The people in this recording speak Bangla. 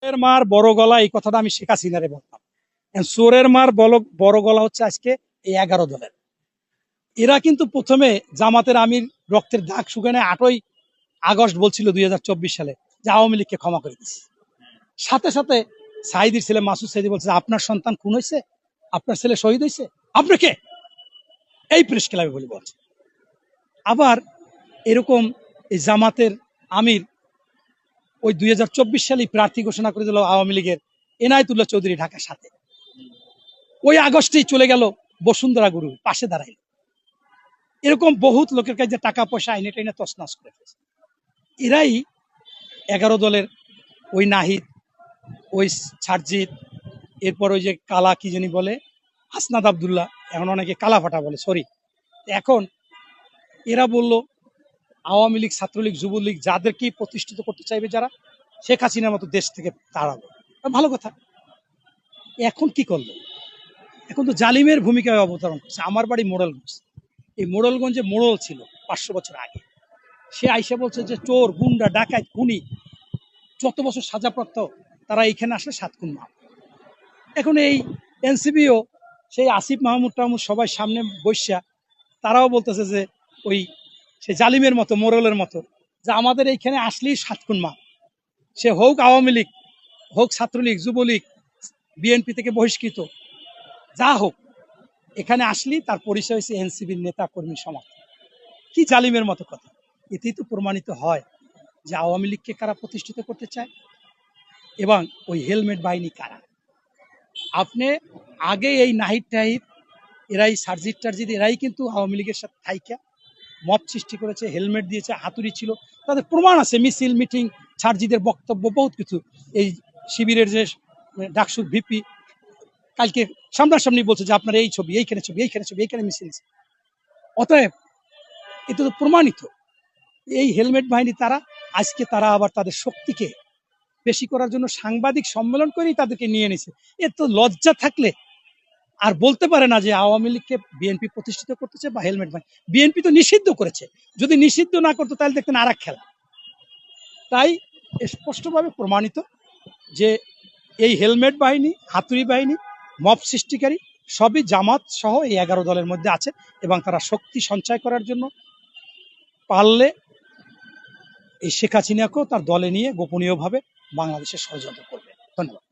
চোরের মার বড় গলা, এই কথাটা আমি শেখ হাসিনারে বলতাম। চোরের মার বড় গলা হচ্ছে আজকে এই 11 দলের। এরা কিন্তু প্রথমে জামাতের আমির রক্তের দাগ শুকানে 8ই আগস্ট বলছিল 2024 সালে যে আওয়ামী লীগকে ক্ষমা করে দিচ্ছে। সাথে সাথে সাইদির ছেলে মাসুদ সাইদি বলছে আপনার সন্তান খুন হয়েছে, আপনার ছেলে শহীদ হয়েছে, আপনি কে? এই প্রেস ক্লাবে বলে বলছে। আবার এরকম এই জামাতের আমির ওই 2024 সালে প্রার্থী ঘোষণা করে দিল আওয়ামী লীগের এনায়েতুল্লাহ চৌধুরী ঢাকার সাথে। ওই আগস্টেই চলে গেল বসুন্ধরা গুরু পাশে দাঁড়াইল। এরকম বহুত লোকের কাছে টাকা পয়সা আইনে টাইনে তছনছ করে ফেলছে। এরাই 11 দলের ওই নাহিদ, ওই সারজিৎ, এরপর ওই যে কালা কি জানি বলে হাসনাত আবদুল্লাহ, এখন অনেকে কালা ফাটা বলে, সরি। এখন এরা বলল আওয়ামী লীগ, ছাত্রলীগ, যুবলীগ যাদেরকেই প্রতিষ্ঠিত করতে চাইবে, যারা শেখ হাসিনার মতো দেশ থেকে তাড়াবো, ভালো কথা। এখন কি করলো? এখন তো জালিমের ভূমিকায় অবতরণ করছে। আমার বাড়ি মোড়লগঞ্জ। এই মোড়লগঞ্জে মোড়ল ছিল 500 বছর আগে। সে আইসা বলছে যে চোর, গুন্ডা, ডাকাত, খুনি যত বছর সাজাপ্রাপ্ত তারা এইখানে আসলে 7 খুন মাপ। এখন এই এনসিবিও সেই আসিফ মাহমুদ টাহমুদ সবাই সামনে বসা তারাও বলতেছে যে ওই সে জালিমের মতো, মোড়লের মতো, যে আমাদের এইখানে আসলেই 7 খুন মাপ। সে হোক আওয়ামী লীগ, হোক ছাত্রলীগ, যুবলীগ, বিএনপি থেকে বহিষ্কৃত, যা হোক, এখানে আসলেই তার পরিচয় হচ্ছে এনসিবির নেতা কর্মী সমর্থক। কি জালিমের মতো কথা! এতেই তো প্রমাণিত হয় যে আওয়ামী লীগকে কারা প্রতিষ্ঠিত করতে চায় এবং ওই হেলমেট বাহিনী কারা। আপনি আগে এই নাহিদ টাহিদ, এরাই সার্জিট টার্জিট, এরাই কিন্তু আওয়ামী লীগের সাথে থাইকা মব সৃষ্টি করেছে, হেলমেট দিয়েছে, হাতুড়ি ছিল, তাদের প্রমাণ আছে, মিছিল, মিটিং, সার্জিদের বক্তব্য, বহুত কিছু। এই শিবিরের যে ডাকসুর ভিপি কালকে সামনাসামনি বলছে যে আপনার এই ছবি, এইখানে ছবি, এইখানে ছবি, এইখানে মিছিল। অতএব এটা তো প্রমাণিত এই হেলমেট বাহিনী তারা। আজকে তারা আবার তাদের শক্তিকে বেশি করার জন্য সাংবাদিক সম্মেলন করেই তাদেরকে নিয়ে নিছে। এর তো লজ্জা থাকলে আর বলতে পারে না যে আওয়ামী লীগকে বিএনপি প্রতিষ্ঠিত করতেছে বা হেলমেট বাহিনী। বিএনপি তো নিষিদ্ধ করেছে, যদি নিষিদ্ধ না করতো তাহলে দেখতেন আর এক খেলা। তাই স্পষ্টভাবে প্রমাণিত যে এই হেলমেট বাহিনী, হাতুড়ি বাহিনী, মব সৃষ্টিকারী সবই জামাত সহ এই 11 দলের মধ্যে আছে এবং তারা শক্তি সঞ্চয় করার জন্য পারলে এই শেখ হাসিনাকেও তার দলে নিয়ে গোপনীয়ভাবে বাংলাদেশে ষড়যন্ত্র করবে। ধন্যবাদ।